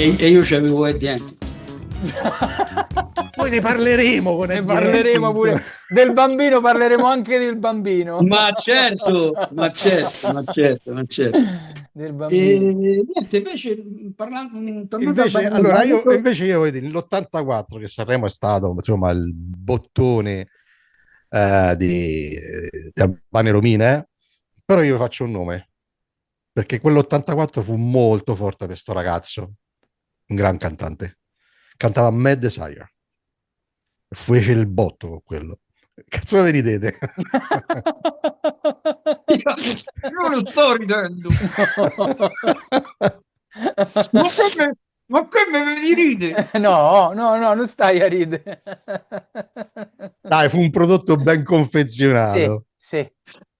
e io c'avevo Eddie Hinton. Poi ne parleremo con Ne parleremo pure del bambino, parleremo anche del bambino. Ma certo. Del E bambino. niente, invece tornando a Invece, Bambino, allora io voglio dire, l'84 che Sanremo è stato insomma il bottone di Albano e Romina, però io faccio un nome perché quell'84 fu molto forte per sto ragazzo, un gran cantante, cantava Mad Desire, fece il botto con quello. Cazzo vi ridete? io non sto ridendo. Ma come mi ride? No, non stai a ridere. Dai, fu un prodotto ben Sì, confezionato. sì,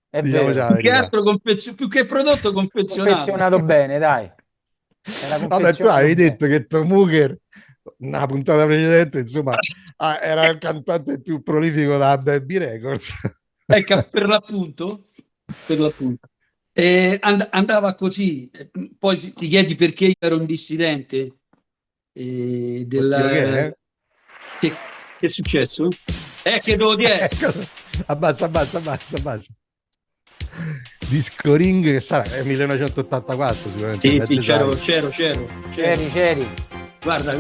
è Diciamoci vero. la Più che verità. altro più che prodotto confezionato. Confezionato bene, dai. Era Vabbè, tu confezionato avevi bene. detto che Tom Hooker, una puntata precedente, insomma, era il cantante più prolifico della Baby Records. Ecco, per l'appunto. Andava così. Poi ti chiedi perché io ero un dissidente. Oddio, che è? Che è successo? Che devo dire? Abbassa. Disco Ring che sarà? È 1984 sicuramente. Sì, Mad Desire. C'eri. Guarda,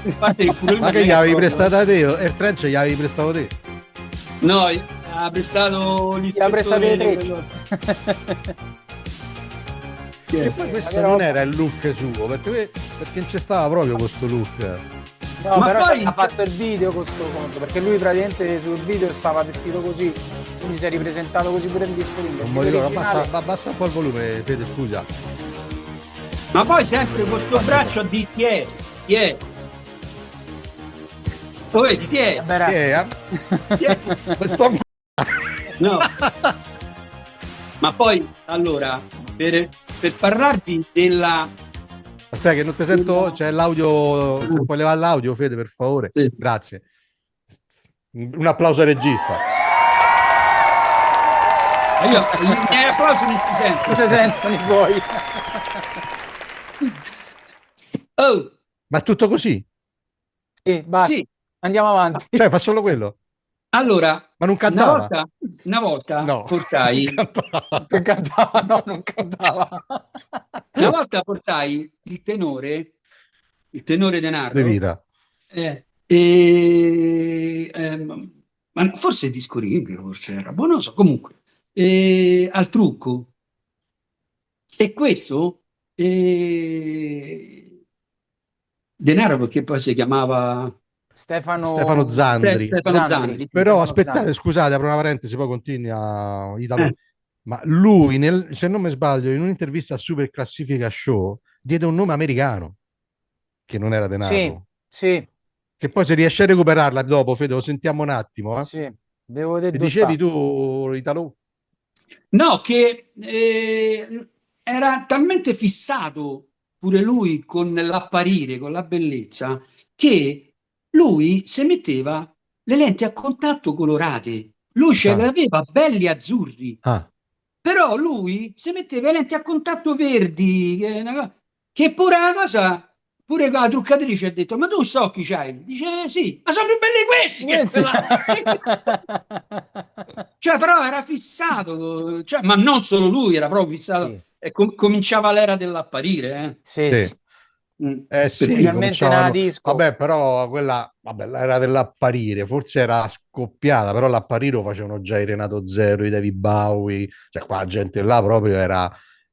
infatti pure lui Ma che gli avevi prestato a te? Il trench gli avevi prestato te? No, ha prestato Ti ha prestato le tre. E poi questo non era il look suo, perché non c'è stava proprio questo look. No, Ma però poi- ha fatto il video con sto conto, perché lui praticamente sul video stava vestito così, quindi si è ripresentato così pure il disco ring. Non mi ricordo, abbassa un po' il volume, Fede, scusa. Ma poi sempre con sto braccio a di chi è? Chi è? Lo vedi, chi è? Vabbè, Chi è? Questo No. Ma poi, allora, per parlarvi della... aspetta che non ti sento, c'è l'audio, se puoi levare l'audio, Fede, per favore. Sì. Grazie. Un applauso al regista. I miei applausi non si sentono. non si sentono i tuoi. Oh, Ma è tutto così? Sì, basta. sì. Andiamo avanti. Cioè, fa solo quello? Allora, Ma non cantava? una volta No. portai... Non cantava. Che cantava? No, non cantava. Una volta portai il tenore denaro, De vita. ma forse Disco Ring, forse era, boh, non lo so, comunque, al trucco. E questo denaro perché poi si chiamava Stefano Zandri. Stefano Zandri. Però Stefano aspettate, Zandri. scusate, apro una parentesi, poi continua Italo. Ma lui, se non mi sbaglio, in un'intervista a Super Classifica Show, diede un nome americano, che non era denaro. Sì, Che poi se riesci a recuperarla dopo, Fede, lo sentiamo un attimo. sì. Devo dire E dove dicevi sta. tu, Italo? No, che era talmente fissato pure lui con l'apparire, con la bellezza, che lui si metteva le lenti a contatto colorate. Lui ce le aveva belli azzurri, Ah, però lui si metteva le lenti a contatto verdi, che pure la cosa... Pure la truccatrice ha detto: ma tu sto occhi c'hai? Dice: sì, ma sono più belli questi che cioè, però era fissato, cioè, ma non solo lui, era proprio fissato. Sì. E cominciava l'era dell'apparire, Sì. sì. Mm. Sì, Specialmente cominciavano... nella disco. Vabbè, però quella era dell'apparire, forse era scoppiata, però l'apparire lo facevano già i Renato Zero, i David Bowie, cioè qua la gente là proprio era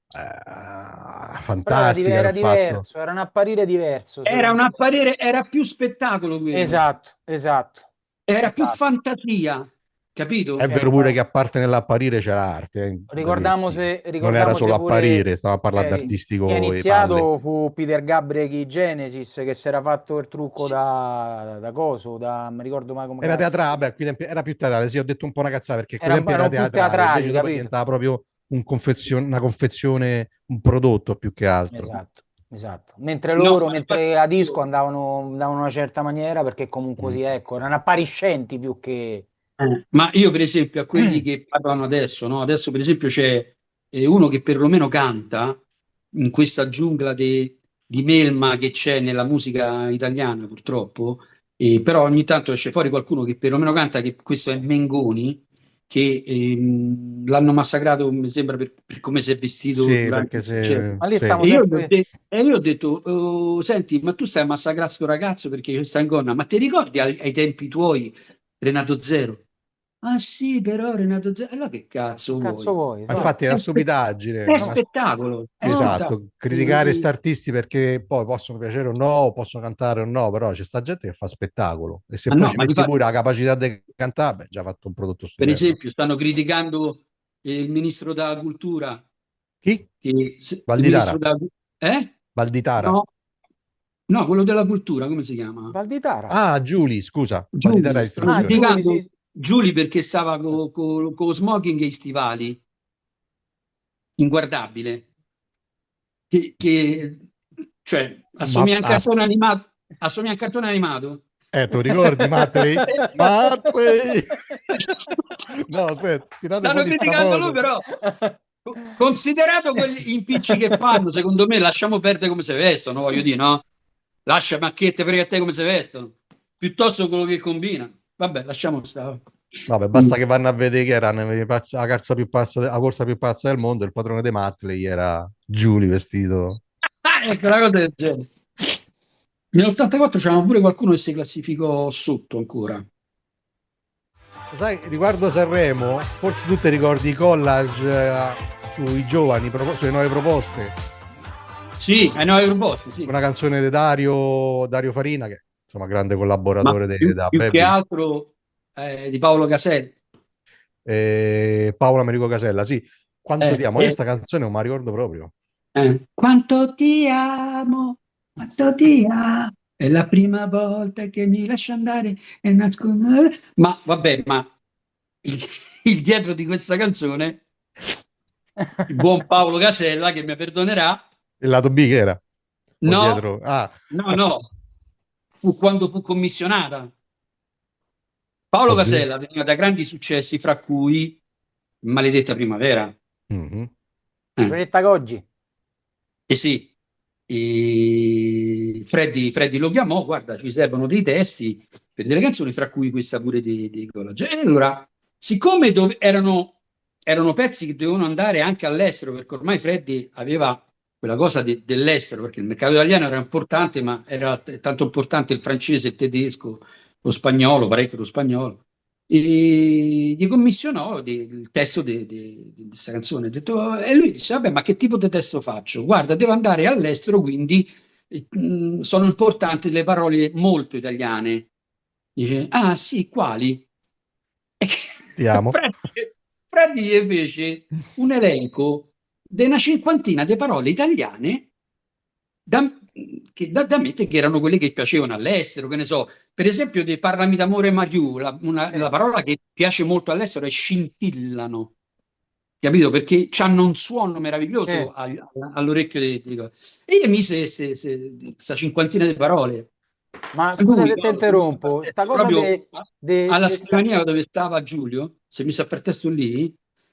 Però fantastica. era il fatto. diverso, era un apparire diverso. Era un secondo me. apparire, era più spettacolo quello, Esatto. era più Esatto. fantasia, capito? È vero pure che a parte nell'apparire c'era arte. Ricordiamo non era solo pure, apparire, stava a parlare d'artistico. chi ha e iniziato fu Peter Gabriel di Genesis, che si era fatto il trucco da coso, non mi ricordo mai come era cazzo. teatrale, vabbè, a quei tempi era più teatrale, sì, ho detto un po' una cazzata perché a quei Erano tempi era più teatrale, teatrali, invece dopo capito? diventava proprio una confezione, un prodotto più che altro. Esatto. Mentre No, loro, mentre a disco andavano una certa maniera, perché comunque sì, ecco, erano appariscenti più che... ma io per esempio a quelli che parlano adesso, no? Adesso per esempio c'è uno che perlomeno canta in questa giungla di di melma che c'è nella musica italiana, purtroppo. Però ogni tanto esce fuori qualcuno che perlomeno canta, che questo è Mengoni, che l'hanno massacrato, mi sembra, per come si è vestito Sì, durante perché il concerto. se... Ma lì sì. stiamo E sempre... io ho detto, "Oh, senti, ma tu stai a massacrare sto ragazzo perché sta in gonna, ma ti ricordi ai tempi tuoi Renato Zero? Ah sì, però Renato Zero, allora che cazzo Cazzo vuoi? vuoi? Ma Esatto. infatti è una stupidaggine. È No, spettacolo, è no. spettacolo. Esatto, criticare sti artisti perché poi possono piacere o no, possono cantare o no, però c'è sta gente che fa spettacolo e se Ma poi no, ci ma di metti fatto, pure la capacità di cantare, beh, già fatto un prodotto per stupendo. esempio, stanno criticando il ministro della cultura, Chi? il ministro Valditara. della, eh? Valditara. No, no, quello della cultura, come si chiama? Valditara. Ah, Giuli, scusa, Valditara Giuli, stanno Ah, istruzione. Giuli, criticando sì. Giuli perché stava con lo smoking e i stivali, inguardabile, che cioè, Ma assomiglia a un cartone animato, assomiglia a un cartone animato. tu ricordi Matley? Matley! No, aspetta, tirate Stanno fuori sta criticando lui, foto. però, considerato quegli impicci che fanno, secondo me, lasciamo perdere come si vestono, voglio dire, no? Lascia macchiette frega a te come si vestono, piuttosto quello che combina. Vabbè, lasciamo stare. Vabbè, basta che vanno a vedere che era la corsa più pazza, la corsa più pazza del mondo, il padrone dei Matley era Giuli vestito. Ecco, una cosa del genere. Nell'84 c'era pure qualcuno che si classificò sotto ancora. Sai, riguardo Sanremo, forse tu ti ricordi i collage sui giovani, sulle nuove proposte. Sì, ai nuovi proposti, sì. Una canzone di Dario Farina, che insomma grande Ma collaboratore da più che Baby. altro di Paolo Caselli. Paolo Americo Casella, sì. Quanto Eh, ti amo? Io eh, sta canzone non mi ricordo proprio. Quanto ti amo, quanto ti amo. È la prima volta che mi lascio andare e nascondo. Ma vabbè, ma il, il dietro di questa canzone, il buon Paolo Casella, che mi perdonerà, Il lato B che era? O no, dietro? Ah, no, fu quando fu commissionata. Paolo oddio. Casella veniva da grandi successi, fra cui Maledetta Primavera. Mhm. Eh, Gioretta Goggi. eh sì, Freddy lo chiamò, guarda, ci servono dei testi per delle canzoni, fra cui questa pure di Collage. E allora, siccome erano pezzi che dovevano andare anche all'estero, perché ormai Freddy aveva quella cosa dell'estero, perché il mercato italiano era importante, ma era tanto importante il francese, il tedesco, lo spagnolo, parecchio lo spagnolo. E gli commissionò il testo di questa canzone. E lui disse: Vabbè, ma che tipo di testo faccio? Guarda, devo andare all'estero, quindi sono importanti le parole molto italiane. Dice: Ah, sì, quali? E Ti amo. Freddy gli fece un elenco di una cinquantina di parole italiane da, da mettere che erano quelle che piacevano all'estero, che ne so, per esempio, di Parlami d'amore Mariù, Sì, la parola che piace molto all'estero è scintillano, capito? Perché hanno un suono sì. meraviglioso all'orecchio e io mise questa cinquantina di parole. Ma Per scusa cui, se ti interrompo, sta cosa proprio de, alla sta... scrivania dove stava Giulio, si è messo a fare testo lì,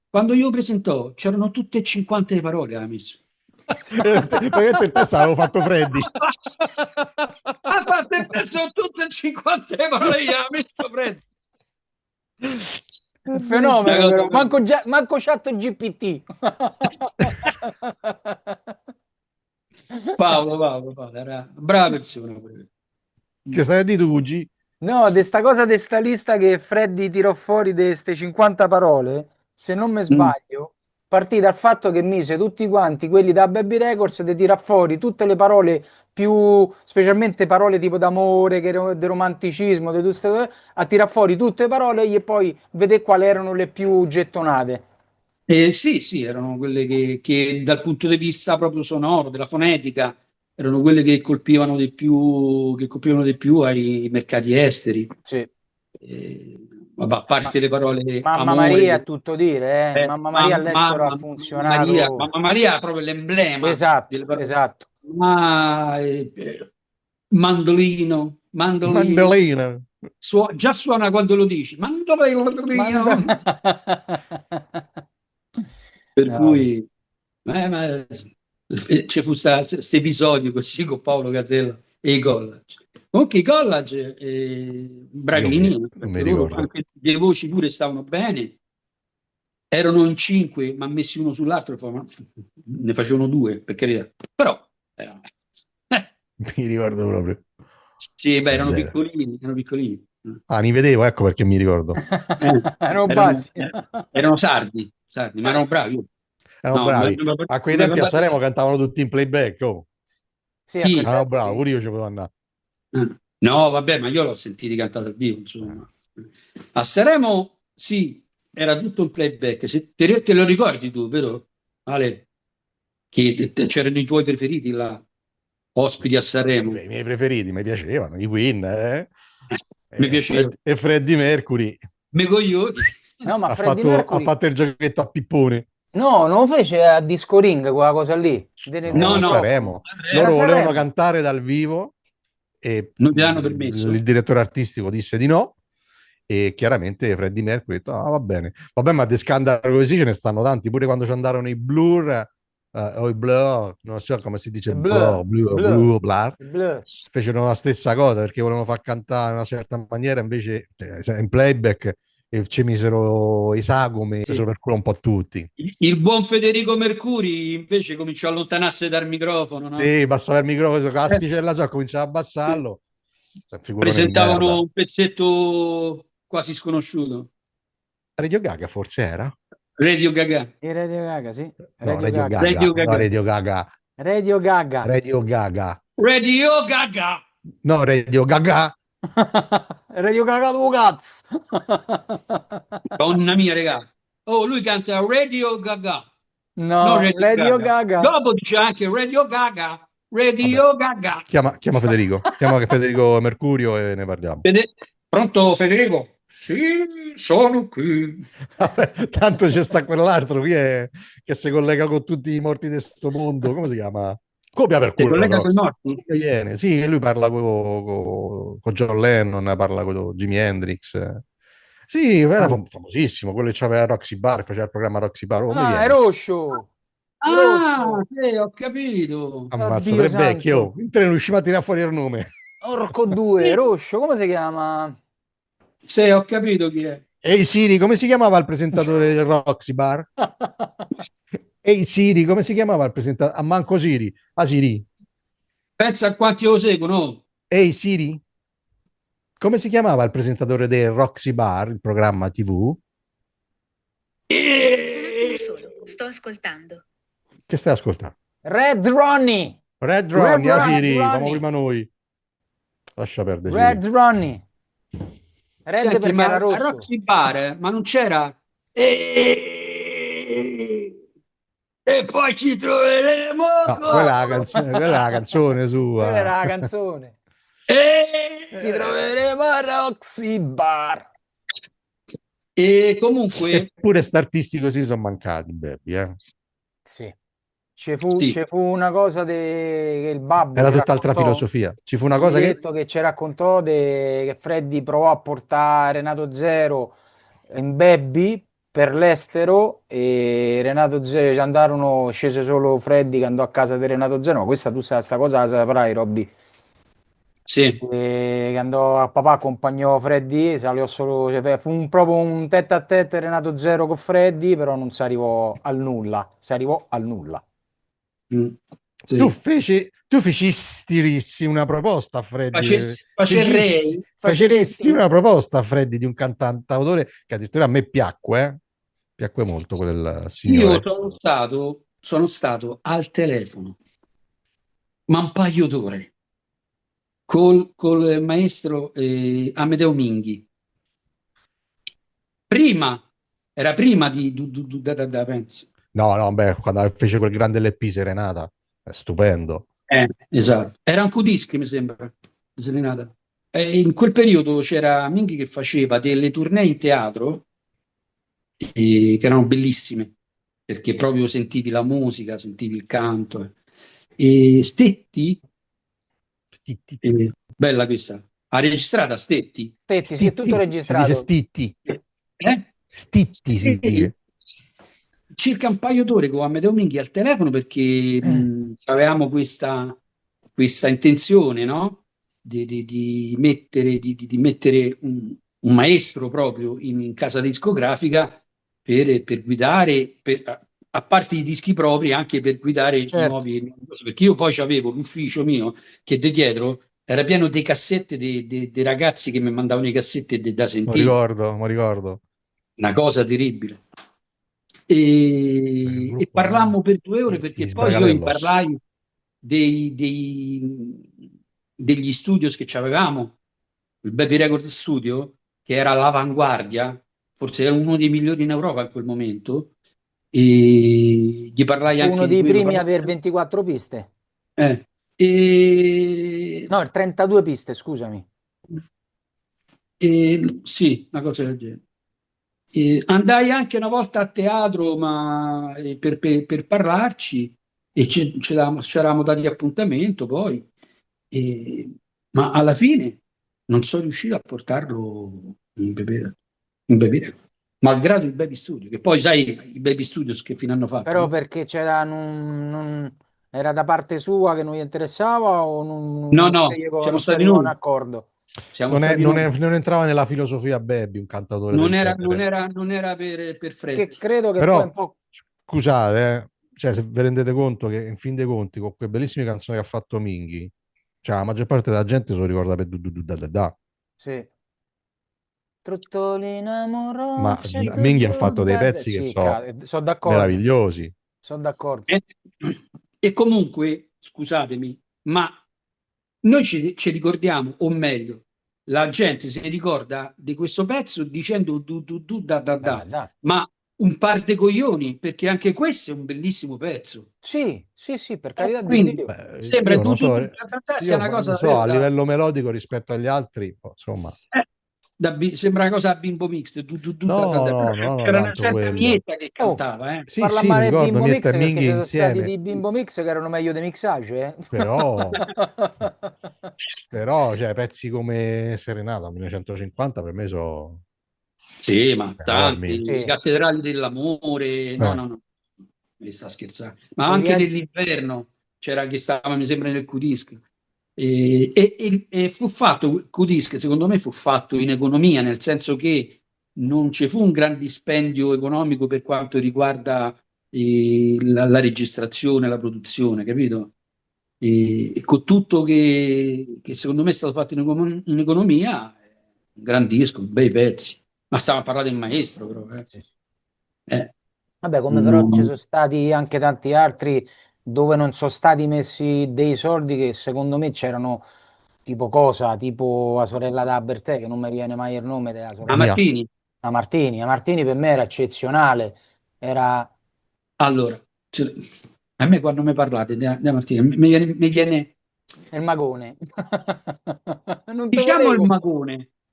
quando io presentò c'erano tutte e 50 le parole, ha messo. Perché il testo l'avevo fatto Freddy. A parte preso tutte e 50 parole, gli ha messo Freddy. Un Una fenomeno cosa però, manco chat GPT. Paolo, era una brava persona. Che stai a dire tu, G? No, de sta cosa de sta lista che Freddy tirò fuori de ste 50 parole, se non mi Mm. sbaglio, partì dal fatto che mise tutti quanti quelli da Baby Records di tirare fuori tutte le parole più, specialmente parole tipo d'amore, di romanticismo, di tutte ste cose, a tirare fuori tutte le parole e poi vedere quali erano le più gettonate. Sì, sì, erano quelle che dal punto di vista proprio sonoro, della fonetica, erano quelle che colpivano di più ai mercati esteri. Sì. Vabbè, a Ma- parte le parole Mamma Maria è amore, tutto dire, eh? Mamma Maria all'estero ha funzionato. Mamma Maria è proprio l'emblema Esatto, delle parole. esatto. Ma mandolino, Mandolina. già suona quando lo dici, mandolino. Per No, cui, ma Ci fu questo episodio così con Paolo Catella e i Collage. Comunque i Collage, bravini, non mi perché loro ricordo. anche le voci pure stavano bene. Erano in 5, ma messi uno sull'altro, ne facevano 2, per carità. Però, Mi ricordo proprio. sì, beh, erano Zero. piccolini. Li vedevo, ecco perché mi ricordo. Erano Erano, bassi. erano sardi, ma erano bravi. Erano No, bravi. A quei tempi a Sanremo cantavano tutti in playback. Oh. Sì, a quel Sì. Erano tempo bravo, sì. pure io ci potevo andare. No, vabbè, ma io l'ho sentito cantare dal vivo, insomma. A Sanremo, sì, era tutto un playback. Te lo ricordi tu, vero, Ale? Che c'erano i tuoi preferiti là, ospiti a Sanremo? Beh, i miei preferiti mi piacevano, i Queen, Mi piaceva. E Freddie Mercury Me coglioni. No, ma ha Freddie fatto Mercury... il giochetto a Pippone. No, non lo fece a Disco Ring quella cosa lì, del No, a No, microfono. Sanremo. Era Loro volevano Sanremo. cantare dal vivo e non te l'hanno permesso? il direttore artistico disse di no e chiaramente Freddie Mercury ha detto va bene. Vabbè, ma di scandalo così ce ne stanno tanti, pure quando ci andarono i Blur o i Blur, non so come si dice, Il Blur, Blur, Blur, il Blur. fecero la stessa cosa perché volevano far cantare in una certa maniera, invece in playback e ci misero i sagome, Sì. presero per culo un po' tutti. Il buon Federico Mercuri invece cominciò a allontanarsi dal microfono, no? Sì, bastava il microfono, con l'asticella già cominciava a abbassarlo. Figurone di Presentavano merda. un pezzetto quasi sconosciuto. Radio Gaga forse era? Radio Gaga. E Radio Gaga, sì. No, Radio Radio Gaga. Gaga. Radio No, Gaga. Radio Gaga. Radio Gaga. Radio Gaga. Radio Gaga. No, Radio Gaga. Radio Gaga tu cazzo. Donna mia, regà. Oh, lui canta Radio Gaga. No, Non Radio Radio Gaga. Gaga. Dopo dice anche Radio Gaga. Radio Gaga. Chiama Federico. Chiama Federico Mercurio e ne parliamo. Pronto Federico? Sì, sono qui. Vabbè, tanto c'è sta quell'altro che si collega con tutti i morti di questo mondo. Come si chiama? Copia per Si culo. collega No? con i morti? Sì, lui parla con John Lennon, parla con Jimi Hendrix. Sì, era famosissimo, quello che c'aveva Roxy Bar, faceva il programma Roxy Bar. Oh, mi Ah, viene. è Roscio. Ah, sì, ho capito. Ammazza, Oddio tre vecchi, santo. oh. In tre non riusciamo a tirare fuori il nome. Orco 2, Roscio, come si chiama? Sì, ho capito chi è. Ehi Siri, come si chiamava il presentatore del Roxy Bar? Ehi Siri, come si chiamava il presentatore? A manco Siri. Ah, Siri. Pensa a quanti lo seguono. Ehi Siri, come si chiamava il presentatore del Roxy Bar, il programma TV? Un attimo solo, sto ascoltando. Che stai ascoltando? Red Ronnie. Red Ronnie, ah Red Siri, Ronnie. come prima noi. Lascia perdere Red Siri. Ronnie. Red Senti, perché ma era a rosso. Roxy Bar, ma non c'era. E poi ci troveremo. No, quella è la canzone sua. Quella era la canzone. E... Ci troveremo a Roxy Bar. E comunque, Eppure st'artisti così sono mancati, baby, Sì. Ci fu una cosa che il babbo Era ci tutt'altra raccontò, filosofia. Ci fu una un cosa che... biglietto che ci raccontò che Freddy provò a portare Renato Zero in Baby per l'estero e Renato Zero ci andarono, scese solo Freddy che andò a casa di Renato Zero, ma questa tu sai sta cosa la saprai, Robby. sì, Che andò a papà, accompagnò Freddy, salió solo, cioè, fu proprio un tête a tête Renato Zero con Freddy, però non si arrivò al nulla, si arrivò al nulla. sì. Tu fecisti una proposta a Freddy. Faceresti una proposta a Freddy di un cantautore che addirittura a me piacque. Piacque molto quel signore. Io sono stato al telefono, ma un paio d'ore, col maestro Amedeo Minghi. Era prima di penso. No, beh, quando fece quel grande LP Serenata, è stupendo. Esatto. Era un Q-Disc, mi sembra, di Serenata. In quel periodo c'era Minghi che faceva delle tournée in teatro che erano bellissime, perché proprio sentivi la musica, sentivi il canto. E Stetti, bella questa, ha registrata Stetti. Stetti, sì, è tutto Si registrato. dice Stitti. Eh? Stitti si dice. circa un paio d'ore con Amedeo Minghi al telefono perché avevamo questa intenzione, no? Di mettere, di mettere un maestro proprio in casa discografica per guidare, a parte i dischi propri, anche per guidare i Certo. nuovi cose. Perché io poi avevo l'ufficio mio che di dietro era pieno di cassette dei ragazzi che mi mandavano i cassette da Mi sentire, ricordo. una cosa terribile. Un E gruppo, parlammo per 2 ore gli perché poi io Sbragatellos. imparlai degli studios che avevamo, il Baby Record Studio, che era all'avanguardia, forse era uno dei migliori in Europa in quel momento, e gli parlai Fu uno anche di dei 2 ore. primi a aver 24 piste. E, No, 32 piste, scusami. sì, una cosa del genere. Andai anche una volta a teatro, ma per parlarci, e ci eravamo dati appuntamento poi, ma alla fine non sono riuscito a portarlo in bebere, malgrado il Baby Studio, che poi sai i Baby Studios che fine hanno fatto, Però no? perché c'era era da parte sua che non gli interessava o No, non no, siamo non si stati arrivò a un noi, accordo? siamo stati noi. Non entrava nella filosofia Baby, un cantatore del genere. Non era per Che Freddy. credo che poi Però, un po'... scusate, cioè, se vi rendete conto che in fin dei conti, con quelle bellissime canzoni che ha fatto Minghi, cioè, la maggior parte della gente se lo ricorda per da. Sì. Trottolina Ma moroce, Minghi ha fatto dei pezzi che sì, sono sono d'accordo, meravigliosi. sono d'accordo. E comunque, scusatemi, ma noi ci ricordiamo, o meglio, la gente si ricorda di questo pezzo dicendo da, Da. ma un par de coglioni, perché anche questo è un bellissimo pezzo. Sì, sì, sì, per carità di Quindi Dio. sembra Io non so, sia io una cosa non so, davvero a livello melodico rispetto agli altri, insomma, sembra una cosa a Bimbo Mix, però no, c'era una tanto certa quello. Mietta che Oh, cantava, eh. Sì, parla sì, mi male di ricordo Bimbo Mix Mietta e perché Minghi ci sono stati insieme, di Bimbo Mix che erano meglio dei Mixage, eh? però, cioè, pezzi come Serenata 1950 per me sono Sì, ma tanti, enormi. i Sì, cattedrali dell'amore, no, Eh. no, no, mi sta scherzando, ma i anche viaggi... nell'inverno c'era che stava, mi sembra, nel Cudisc. E fu fatto, Cudisc, secondo me, fu fatto in economia, nel senso che non ci fu un gran dispendio economico per quanto riguarda la registrazione, la produzione, capito? E con tutto che secondo me è stato fatto in economia, un gran disco, bei pezzi. Ma stiamo a parlare del maestro, però. Sì, sì. Eh, Vabbè, come però ci non- sono stati anche tanti altri dove non sono stati messi dei soldi che secondo me c'erano tipo cosa, tipo la sorella da Bertè, che non mi viene mai il nome della A sorella. Mia. Martini, La Martini per me era eccezionale, era allora, a me quando mi parlate di Martini, mi viene, il magone. Non te diciamo volevo.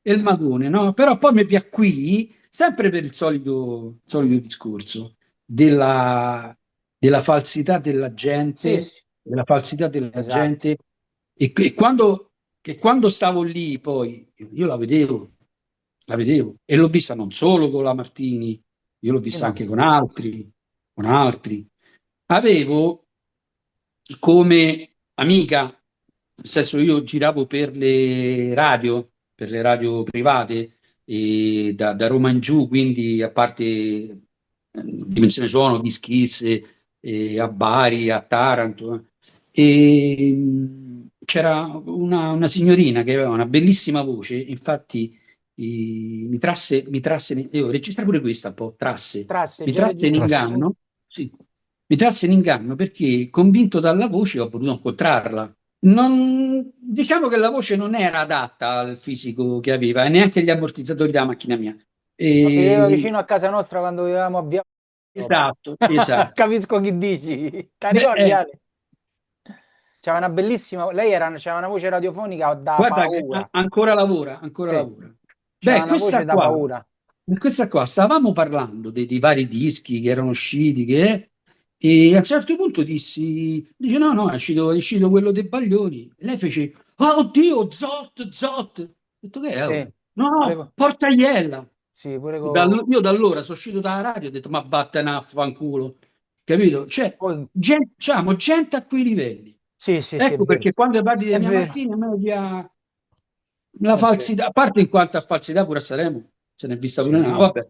il magone, no? Però poi mi piacqui sempre per il solito discorso della falsità Sì, sì, della falsità della esatto. gente, che quando stavo lì poi io la vedevo e l'ho vista non solo con la Martini, io l'ho Sì, vista ma anche con altri. Avevo come amica, nel senso io giravo per le radio private, e da Roma in giù, quindi a parte Dimensione Suono, Kiss Kiss, a Bari, a Taranto, e c'era una signorina che aveva una bellissima voce, infatti io registra pure questa un po', trasse, mi già trasse in registrato. inganno, sì, mi trasse in inganno perché convinto dalla voce ho voluto incontrarla. Diciamo che la voce non era adatta al fisico che aveva e neanche gli ammortizzatori della macchina mia. Ma viveva E- vicino a casa nostra quando vivevamo a Via... Vabbè. esatto, esatto. Capisco chi dici. Ti Beh, ricordi, Ale? C'era una bellissima... Lei c'aveva una voce radiofonica da guarda che paura. ancora lavora, ancora Sì, lavora. c'aveva Beh, una voce da paura. questa qua, stavamo parlando dei vari dischi che erano usciti, e a un certo punto dice no, no, è uscito quello dei Baglioni. E lei fece, oh oddio, Zot, Zot. Ho detto che è? Oh? Sì, No, avevo... Portaiella. Sì, pure Io da allora sono uscito dalla radio e ho detto ma vattene a fanculo, capito? Cioè, poi diciamo, gente a quei livelli. sì, sì, sì, è Ecco vero. perché quando parli di È Mia vero, Martini, a me la è vero. falsità, a parte in quanto a falsità pure a Sanremo, se ne è vista pure una, Sì. vabbè,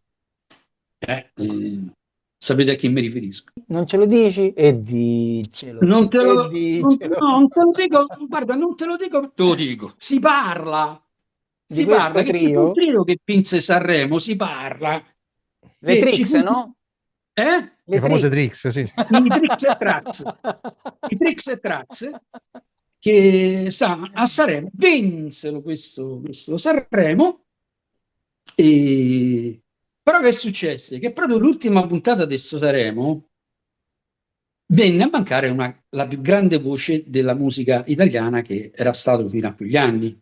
sapete a chi mi riferisco. Non ce lo dici? E dicelo. Non te E lo, dicelo. no, non te lo dico, guarda, non te lo dico, Di si parla questo che c'è un trio, trio che vinse Sanremo, si parla le che ci Trix, fu, no? Le Le famose Trix. Trix, sì. i Trix e Trax, i Trix e Trax che a Sanremo vinsero questo Sanremo e però che successe? Che proprio l'ultima puntata di sto Sanremo venne a mancare la più grande voce della musica italiana che era stato fino a quegli anni,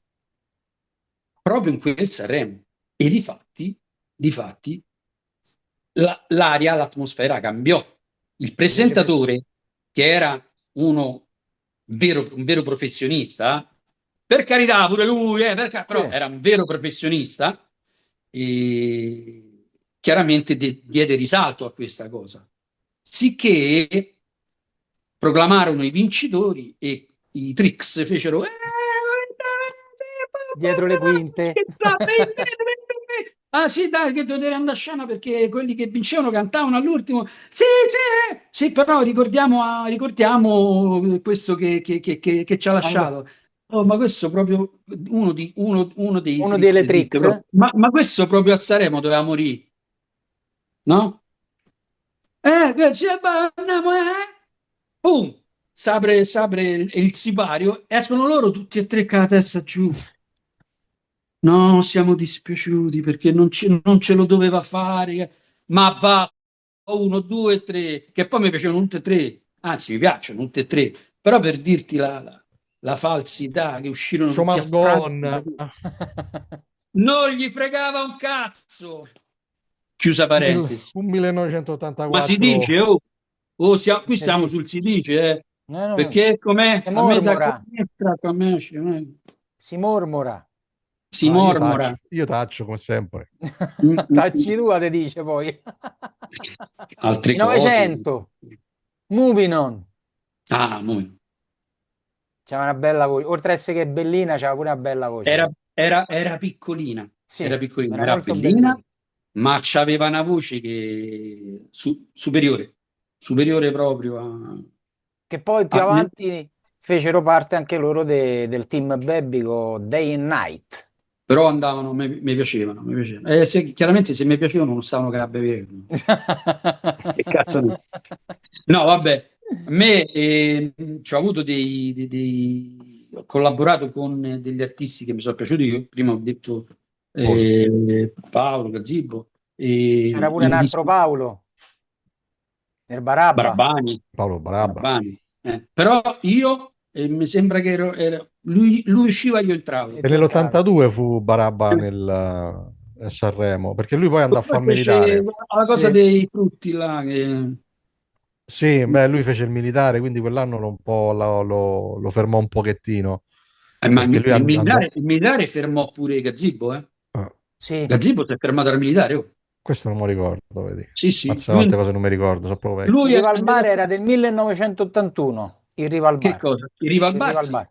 proprio in quel Sanremo. E difatti, l'aria, l'atmosfera cambiò. Il Invece fece... presentatore, che era un vero professionista, per carità, pure lui, però Sì. era un vero professionista, e chiaramente diede risalto a questa cosa. Sicché proclamarono i vincitori e i Trix fecero Dietro le quinte. ah sì dai che dovete andare a scena perché quelli che vincevano cantavano all'ultimo sì sì sì però ricordiamo questo che ci ha Anche lasciato. Oh, ma questo proprio uno dei uno Trix delle disse Trix. proprio, ma questo proprio a Sanremo doveva morire, no? Che ci andiamo, Pum! S'apre il sipario, escono loro tutti e tre con la testa giù. No, siamo dispiaciuti perché non ce lo doveva fare. Ma va, uno, due, tre, che poi mi piacevano tutte e tre, anzi mi piacciono tutte e tre, però per dirti la falsità che uscirono Show tutti a must go Francia, on. non gli fregava un cazzo. Chiusa parentesi. Un Ma si 1984. dice, qui Si siamo dice. sul si dice, No, no, perché com'è? si A me da mormora, sinistra, a me si mormora. si mormora. Io taccio come sempre. Mm, mm, Tacci mm. tua, te dice poi. Altre I cose. 900, moving on. Ah, C'era una bella voce, oltre a essere che bellina, c'era pure una bella voce lei. era piccolina, Sì, era era molto bellina, bellina. ma c'aveva una voce superiore proprio Che poi più a- ne- avanti fecero parte anche loro del team Baby con Day and Night. però andavano, mi piacevano, mi piacevano. Chiaramente se mi piacevano non stavano che a bere. Che cazzo no? No, vabbè, a me ci ho avuto ho collaborato con degli artisti che mi sono piaciuti. Io prima ho detto Molto. Paolo Gazzibo e C'era pure un altro Paolo, nel Barabba. Barabani, Paolo Barabba. Barabani. Però io mi sembra che lui usciva e io entravo. E E tu entravi. nell'82 fu Barabba a Sanremo, perché lui poi andò a Poi fare fece militare. la cosa Sì. dei frutti là. Sì, beh, lui fece il militare, quindi quell'anno un po' lo fermò un pochettino, Ma perché lui andò... il militare fermò pure Gazzibo, eh? ah, Sì, Gazzibo si è fermato al militare, oh. questo non me lo ricordo, vedi. Sì, sì. Mazza quante cose non mi ricordo, sono proprio vecchio. il Lui è Rival andato Bar a era fare del 1981, il Rival che Bar. cosa? Il Rival Il Rival Barsi? Bar.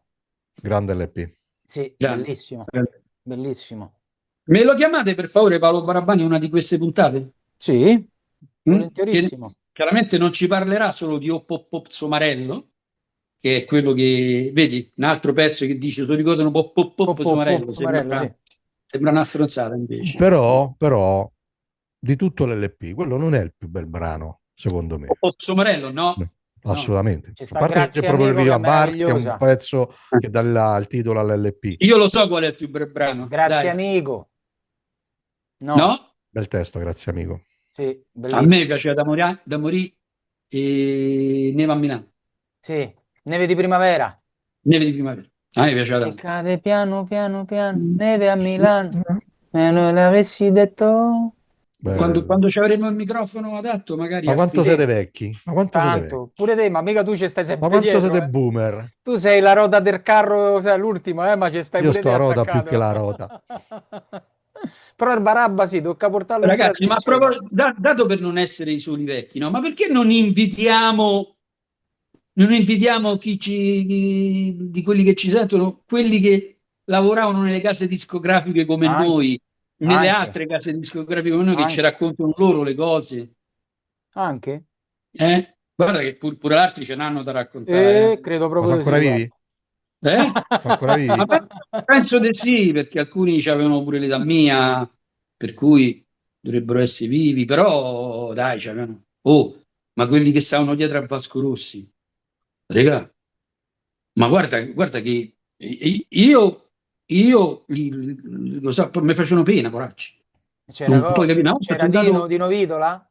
Grande LP. Sì, Grande. bellissimo, bellissimo. Me lo chiamate per favore Paolo Barabani una di queste puntate? Sì, Che volentierissimo. chiaramente non ci parlerà solo di Op Op Op Somarello, che è quello che, vedi, un altro pezzo che dice, se ricordano Op Op Op Somarello, Somarello, sì. sembra una stronzata invece. Però, di tutto l'LP, quello non è il più bel brano, secondo me. Op Op Somarello, no, No, no. assolutamente. Ci A sta parte c'è Grazie proprio il Amico che è Viva Bar, che è un meravigliosa. pezzo che dà il titolo all'LP. Io lo so qual è il più bel brano, Grazie dai. Amico. No, No? Bel testo, grazie amico. sì, A me bellissimo. piaceva da morire e Neva a Milano, Sì, Neve di primavera. Neve di primavera. A me piaceva Che tanto. cade piano piano piano, neve a Milano. Me non l'avessi detto. Sì, Beh, Quando ci avremo il microfono adatto, magari ma a quanto scrivere. siete vecchi? Ma quanto siete vecchi? tanto. Pure te, ma mica tu ci stai Ma sempre quanto dietro, siete eh. boomer? Tu sei la roda del carro, cioè, l'ultima, ma ci stai Io pure sto te a rota più che attaccato. la rota. Però il Barabba sì, tocca portarlo in Ragazzi, ma trasmissione. dato per non essere i soli vecchi, no? Ma perché non invitiamo di quelli che ci sentono, quelli che lavoravano nelle case discografiche come Anche, noi, nelle anche, altre case discografiche come noi, che ci anche, raccontano loro le cose? anche. Guarda che pure altri ce n'hanno da raccontare. Credo Ma sono proprio di ancora sì, vivi? guarda. Eh? Sono ancora Ma vivi? penso di sì, perché alcuni avevano pure l'età mia, per cui dovrebbero essere vivi, però dai, c'avevano. Oh, ma quelli che stavano dietro a Vasco Rossi, regà, ma guarda che io lo so, mi facevano pena, poracci. Non puoi capire, una volta C'era sono Dino, andato. Dino Vitola?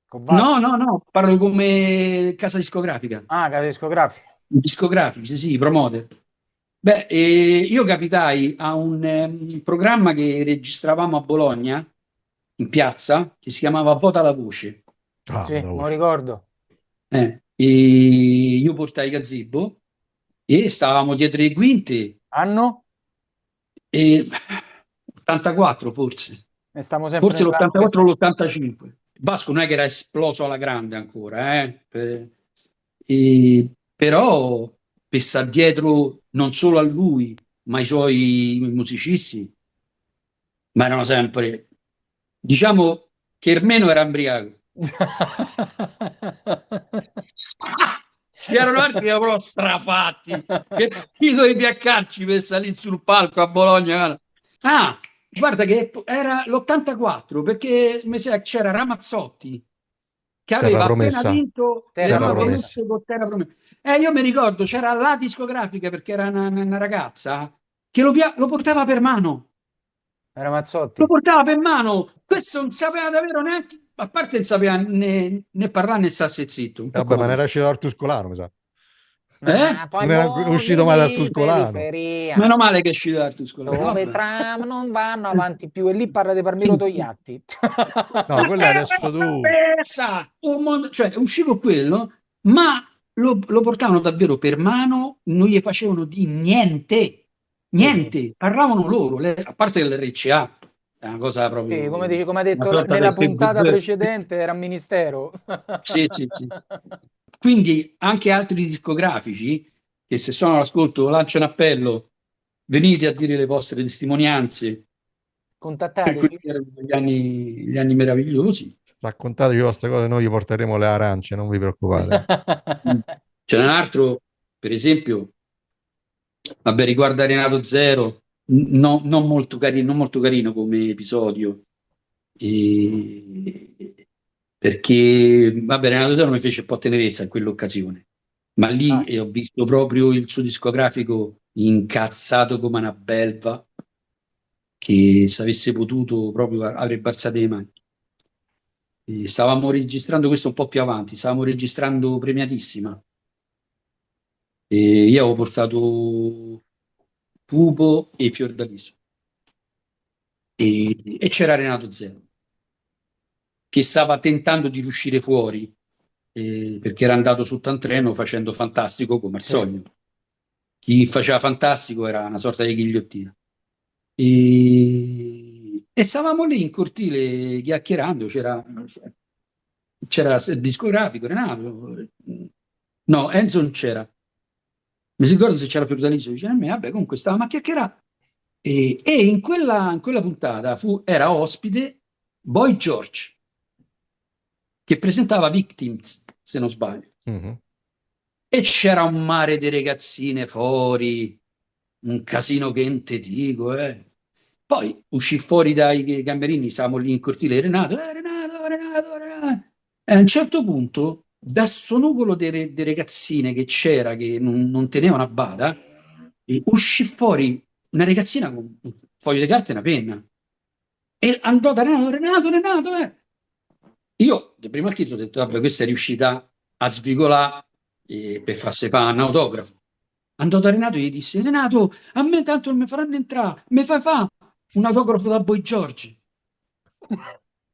Con No, Vasco? no, no, parlo come casa discografica. Ah, casa discografica. Discografici, sì, promoter. Beh, io capitai a un programma che registravamo a Bologna, in piazza, che si chiamava Vota la Voce. Ah, Sì, me me lo lo voce. ricordo. E io portai il gazebo e stavamo dietro le quinte Anno? e 84 forse, Ne stiamo sempre forse nella... l'84 o l'85. Vasco non è che era esploso alla grande ancora, però per stare dietro non solo a lui, ma ai suoi musicisti, ma erano sempre, diciamo che Ermeno era embriaco. Ci erano altri che erano strafatti, che io dovevi piaccarci per salire sul palco a Bologna. Guarda. Ah, guarda che era l'84, perché mi sa che c'era Ramazzotti che Terra aveva appena promessa. vinto le Terra Terra nuove promessa. promessa. volute con Terra Promessa. Io mi ricordo, c'era la discografica, perché era una ragazza, che lo portava per mano. Era Lo Mazzotti. portava per mano. Questo non sapeva davvero neanche, a parte non sapeva né parlare né starsi zitto, un po' Vabbè, come ma ne me. era uscito dal Tuscolano, mi sa. Eh? Poi Non era uscito mai dal di Tuscolano. periferia, Meno male che è uscito dal Tuscolano. dove i Vabbè. tram non vanno avanti più. E lì parla di Palmiro Togliatti. No, quello è adesso tu. Cioè, è uscito quello, ma lo portavano davvero per mano, non gli facevano di niente, Sì, sì. niente, parlavano loro, a parte l'RCA, è una cosa Sì, come proprio, dici, come ha una detto sorta nella del puntata PVB. precedente, era un ministero. Sì, sì, sì. Quindi anche altri discografici che se sono all'ascolto lanciano appello, venite a dire le vostre testimonianze, per quelli Contattateci. che erano gli anni meravigliosi. Raccontatevi le vostre cose, noi vi porteremo le arance, non vi preoccupate. Mm. C'è un altro, per esempio, vabbè, riguarda Renato Zero, non molto carino come episodio, e- perché, vabbè, Renato Zero mi fece un po' tenerezza in quell'occasione, ma lì Ah, ho visto proprio il suo discografico incazzato come una belva, che se avesse potuto proprio avrebbe alzato le mani. E stavamo registrando questo un po' più avanti, stavamo registrando Premiatissima. E io avevo portato Pupo e Fiordaliso e c'era Renato Zero che stava tentando di riuscire fuori, perché era andato sotto un treno facendo Fantastico come al sì. solito. Chi faceva Fantastico era una sorta di ghigliottina. E stavamo lì in cortile chiacchierando, c'era il discografico Renato, no, Enzo non c'era. Mi ricordo se c'era Fiordaliso, dice a me, vabbè, comunque stavamo a chiacchierare. E in quella puntata era ospite Boy George, che presentava Victims, se non sbaglio. Mhm. E c'era un mare di ragazzine fuori, un casino che non te dico, eh. Poi uscì fuori dai camerini, stavamo lì in cortile, Renato, Renato, Renato, Renato. E a un certo punto, da sto nuvolo di ragazzine che c'era, che non tenevano a bada, uscì fuori una ragazzina con un foglio di carta e una penna. E andò da Renato, Renato, Renato, eh. Io, di primo acchito, ho detto, vabbè, questa è riuscita a svigolare per farsi fare un autografo. Andò da Renato e gli disse, Renato, a me tanto non mi faranno entrare, mi fai fa un autografo da Boy George.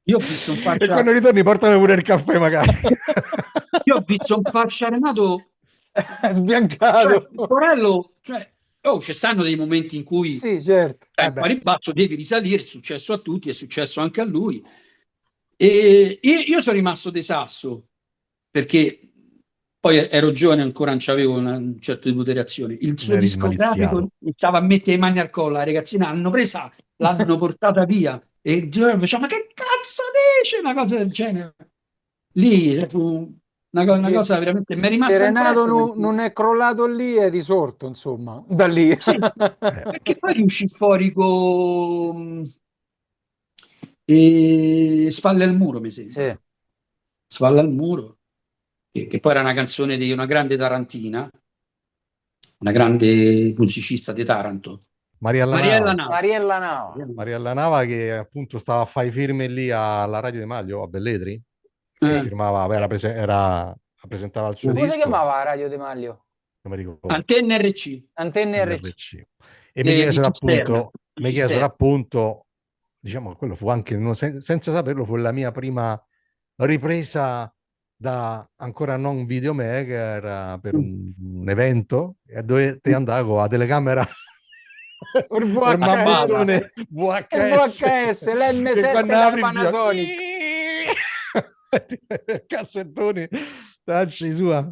Io ho visto un E faccia, quando ritorni portami pure il caffè magari. io ho visto un faccia Renato, cioè, Sbiancato. Porello, cioè, oh, ci stanno dei momenti in cui Sì, certo. a ribasso devi risalire, è successo a tutti, è successo anche a lui. E io sono rimasto de sasso, perché poi ero giovane ancora, non c'avevo un certo tipo di reazione. Il suo eri discografico smaliziato. iniziava a mettere le mani al collo, la ragazzina l'hanno presa, l'hanno portata via e il giovane faceva: ma che cazzo dice? Una cosa del genere. Lì fu una cosa veramente, mi è rimasta Serenato impressa perché, non è crollato lì, è risorto, insomma, da lì. sì, perché poi uscì fuori con Spalle al muro, mi sembra. Sì. Spalla al muro, che poi era una canzone di una grande tarantina, una grande musicista di Taranto, Mariella Mariella Nava. Nava. Mariella Nava. Mariella Nava che appunto stava a fare i firme lì alla Radio De Maglio a Velletri, Eh, firmava, presentava il suo Come si disco, chiamava la Radio De Maglio? non mi ricordo, Antenne RC Antenne RC. NRC. E mi di chiesero Cisterna. appunto, Di mi chiesero Cisterna. appunto, diciamo che quello fu anche, senza saperlo, fu la mia prima ripresa da ancora non videomaker per un evento dove andavo con la telecamera Il per VHS. mammottone Il VHS VHS, che l'M7 quando da apri il Panasonic. cassettoni tacci sua.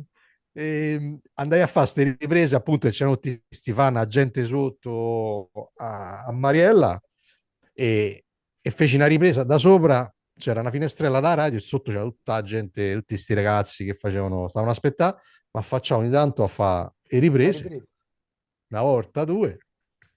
E andai a fare queste riprese appunto e c'erano tutti sti fan, gente sotto a Mariella e feci una ripresa da sopra, c'era una finestrella da radio e sotto c'era tutta la gente, tutti questi ragazzi che stavano aspettando, ma facciamo ogni tanto a fare le riprese, una volta, due,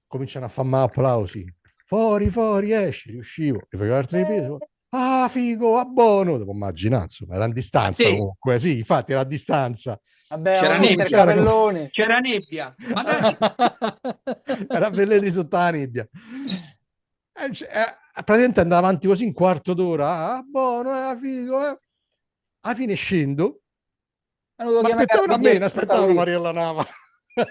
cominciano a farmi applausi, fuori, esci, riuscivo, rifacevo altre riprese, ah figo, a buono, devo immaginare, insomma, era a distanza Sì, comunque, sì, infatti era a distanza. Vabbè, c'era ma mister nebbia, Capellone. c'era nebbia, ma dai, Era Velletri sotto la nebbia. Praticamente andava avanti così un quarto d'ora, buono, figo, alla fine scendo, Hanno ma chiamare aspettavano a me, Carabinieri, non portavo aspettavano via. Mariella Nava,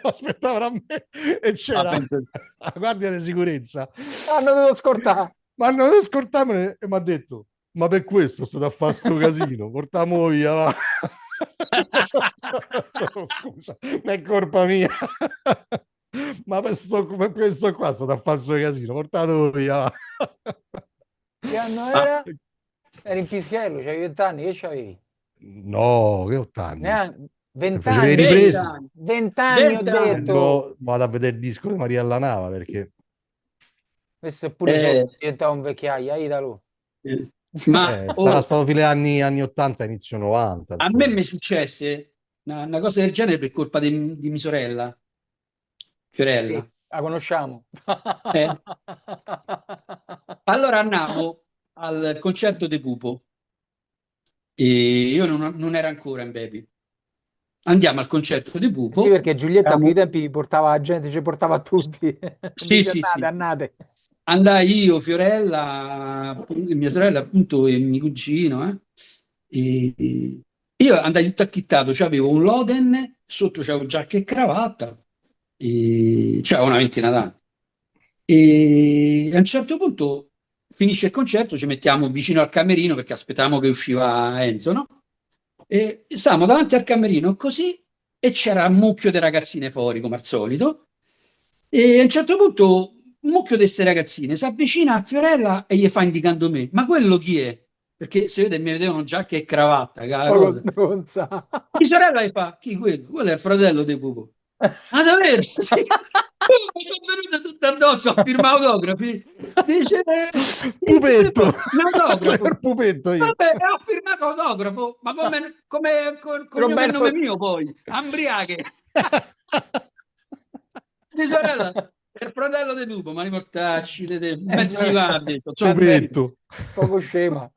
aspettavano a me e c'era la guardia di sicurezza. Hanno dovuto scortare. Ma hanno dovuto scortarmene e mi ha detto: ma per questo state a fare sto casino, portiamo via, va. Scusa, non è colpa mia. Ma per questo qua state a fare sto casino, portato via, va. Che anno ma era? Eri in Pischello, c'avevi 20 anni, che c'avevi? No, che 8 anni. Neanche 20 Facevi le anni? riprese. 20 anni, 20 anni ho 20 anni. detto. Vado a vedere il disco di Mariella Nava perché Questo è pure solo diventava un vecchiaio, Italo. Ma sarà stato fine anni 80, inizio 90. a me mi successe una cosa del genere per colpa di mia sorella, Fiorella. Sì, la conosciamo. Allora andavo al concerto di Pupo e io non ero ancora in Baby. Andiamo al concerto di Pupo. Sì, perché Giulietta a quei tempi portava la gente, ci portava a tutti. Sì, Dice, sì. annate. Andai io, Fiorella, mia sorella appunto e mio cugino. E io andai tutto acchittato, avevo un Loden, sotto c'avevo giacca e cravatta, e c'avevo una ventina d'anni. E a un certo punto finisce il concerto, ci mettiamo vicino al camerino perché aspettavamo che usciva Enzo, no? E stavamo davanti al camerino così e c'era un mucchio di ragazzine fuori, come al solito. E a un certo punto un mucchio di queste ragazzine si avvicina a Fiorella e gli fa indicando me. Ma quello chi è? Perché si vede, mi vedevano giacca e cravatta. Poco stronza. Di sorella gli fa, chi quello? Quello è il fratello di Pupo. Ah, davvero? Sì. Mi sono venuto tutto addosso a firmare autografi. Dice, Pupetto, un autografo. il pupetto io. Vabbè, ho firmato autografo, ma come cognome e Roberto... nome mio poi, Ambriache. Di sorella, è il fratello di Pupo, ma li mortacci, mezzi va, ha detto. Pupetto. Poco scema.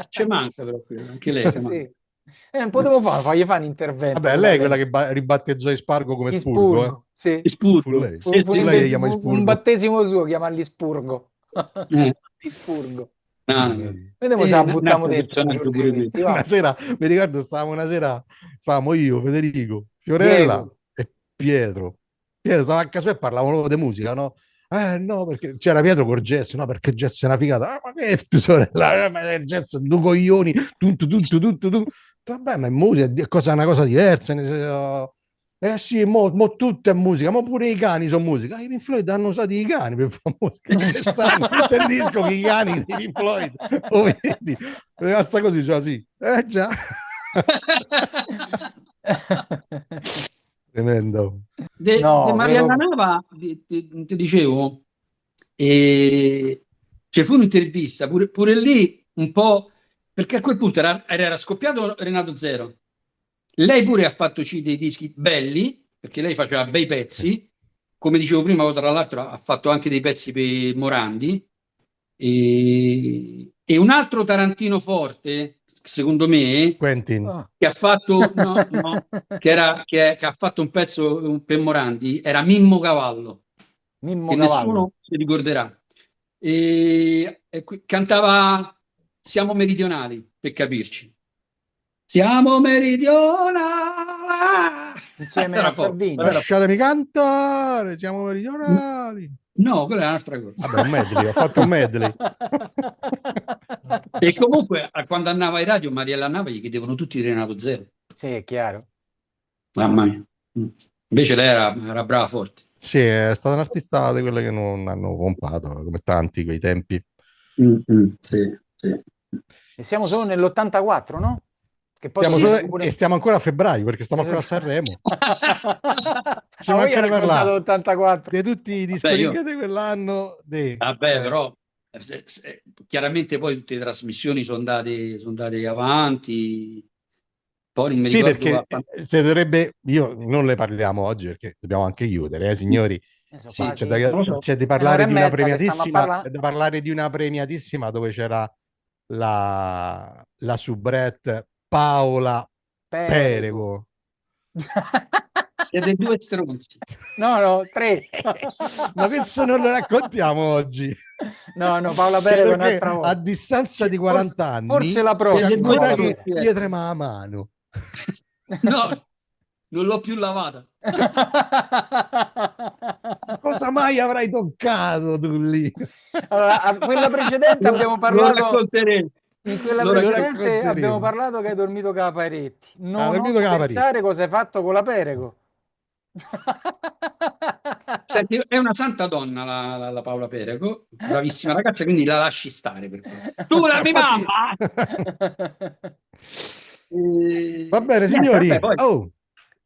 Ci manca però quello, anche lei. Sì. Non potevo fargli fare un intervento. Vabbè, lei è quella che ribattezzò Spurgo come Spurgo. Sì. Fu lei. Sì, Fu lei che chiama Spurgo. Un battesimo suo, chiamarli Spurgo. Spurgo. Vediamo se la buttiamo dentro un giorno di questi, Una sera, mi ricordo, stavamo io, Federico, Fiorella e Pietro. Pietro stava a casa e parlavano di musica, no? No, perché c'era Pietro con jazz, no, perché jazz è una figata. Ma che è tu sorella? Ma il jazz, due coglioni, tutto. Vabbè, ma è musica, è una cosa diversa. Eh sì, mo tutto è musica, ma pure i cani sono musica. I Pink Floyd hanno usato i cani per fare musica. Ci stanno, c'è il disco con i cani dei Pink Floyd. Lo vedi? Basta così, cioè sì. Già. Tremendo. De No, Marianna vero. Nava, ti dicevo, c'è fu un'intervista, pure lì un po', perché a quel punto era scoppiato Renato Zero. Lei pure ha fatto dei dischi belli, perché lei faceva bei Sì. pezzi, come dicevo prima, tra l'altro ha fatto anche dei pezzi per Morandi, e un altro Tarantino forte, secondo me, Quentin. Oh. che ha fatto, no, no, che ha fatto un pezzo per Morandi, era Mimmo Cavallo, Mimmo che Cavallo. nessuno si ricorderà. Cantava Siamo meridionali, per capirci. Siamo meridionali. Insieme a Era poco, Salvini. però era poco. Lasciatemi cantare, siamo meridionali. No, quella è un'altra cosa. Vabbè, un medley, ho fatto un medley. E comunque, quando andava ai radio, Mariella Nava gli chiedevano tutti di Renato Zero. Sì, è chiaro. Mamma mia. Invece lei era brava forte. Sì, è stata un'artista di quelle che non hanno pompato, come tanti quei tempi. Sì, sì. E siamo solo nell'84, no? Che poi Stiamo Sì, torniamo sì. pure... e stiamo ancora a febbraio perché stiamo ancora a Esatto. Sanremo. Ci Ah, io manca ho di parlare raccontato l'84. di tutti i Vabbè, discoteche di quell'anno. vabbè, però chiaramente poi tutte le trasmissioni sono andate avanti. Poi non mi Sì, ricordo perché se dovrebbe, io non le parliamo oggi perché dobbiamo anche chiudere, signori. Sono Sì, C'è quasi non lo so. c'è di un'ora parlare e di una mezza che stiamo a premiatissima, parlare. è da parlare di una premiatissima dove c'era la soubrette Paola Perego. Perego. Siete due stronzi. No, no, tre. Ma questo non lo raccontiamo oggi. No, no, Paola Perego Perché un'altra a volta. distanza di Forse, 40 forse anni la c'è Siete prossima, due ancora Paola che stronzi, Perego. gli trema la mano. No, non l'ho più lavata. Cosa mai avrai toccato tu lì? Allora, a quella precedente abbiamo Lo parlato, racconteremo. in quella Lo Lo racconteremo. precedente abbiamo racconteremo. parlato che hai dormito con la Paretti. Ha Non dormito oso con la Parì. pensare cosa hai fatto con la Perego. Senti, è una santa donna la Paola Perego, bravissima ragazza, quindi la lasci stare per favore. Tu la mia Infatti, mamma! va bene, Niente, vabbè, signori. poi. Oh,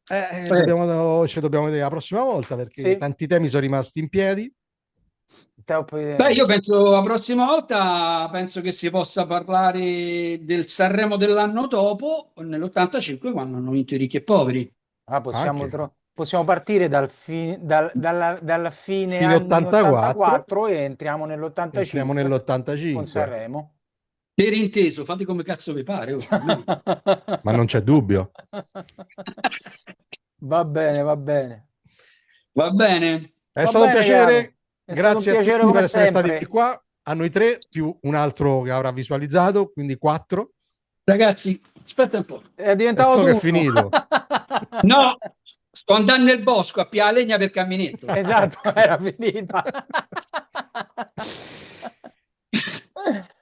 eh, ci dobbiamo vedere la prossima volta perché Sì, tanti temi sono rimasti in piedi. troppo Beh, io evidente. penso la prossima volta penso che si possa parlare del Sanremo dell'anno dopo, nell'85, quando hanno vinto i ricchi e poveri. Ah, Anche possiamo partire dalla fine fine anni 84 84 e entriamo entriamo nell'85 con nell'85, Sanremo. Per inteso, fate come cazzo vi pare. Oh, almeno. ma non c'è dubbio. Va bene, va bene. Va bene? È Va stato un bene, caro. piacere. È stato un Grazie a piacere tutti come per essere stati sempre. qua. A noi tre, più un altro che avrà visualizzato, quindi 4. Ragazzi, aspetta un po'. È diventato Ecco che è turno. finito. No, sto andando nel bosco a pigliare legna per caminetto. Esatto, era finita.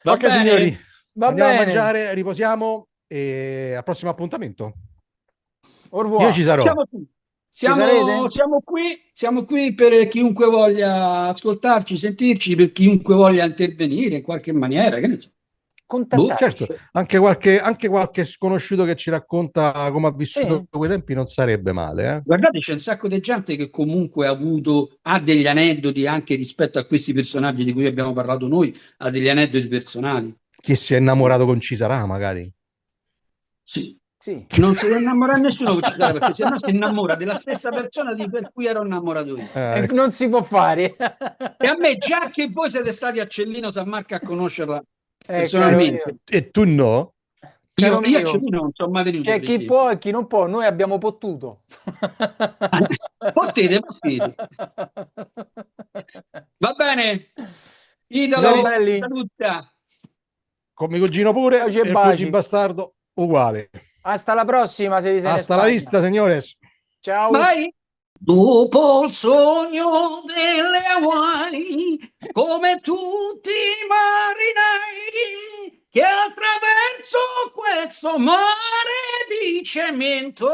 Va Ok, signori, bene? Va andiamo a bene. mangiare, riposiamo e al prossimo appuntamento. Au Io ci revoir. sarò. Siamo qui. Ci sarete? Siamo qui per chiunque voglia ascoltarci, sentirci, per chiunque voglia intervenire in qualche maniera. Che ne so. Boh. Certo, Contattateci. anche qualche sconosciuto che ci racconta come ha Sì. vissuto quei tempi non sarebbe male, eh? Guardate, c'è un sacco di gente che comunque ha degli aneddoti anche rispetto a questi personaggi di cui abbiamo parlato noi, ha degli aneddoti personali. Chi si è innamorato con Cisarà, magari. Sì. Sì. Non si deve innamorare nessuno che ci sarà, perché se no si innamora della stessa persona per cui ero innamorato io. E Ecco. non si può fare. E a me, già che voi siete stati a Cellino San Marco a conoscerla Caro personalmente, mio. E tu no? Caro io a mio. Cellino non sono mai venuto, C'è per chi esempio. può e chi non può. Noi abbiamo potuto. Potete. Va bene, Ciao Italo, belli. saluta. Con mio cugino pure Baci e e il cugino baci. bastardo uguale. Hasta la prossima se sei in Hasta la Spagna. vista, signores. Ciao. Vai. Dopo il sogno delle Hawaii, come tutti i marinai che attraverso questo mare di cemento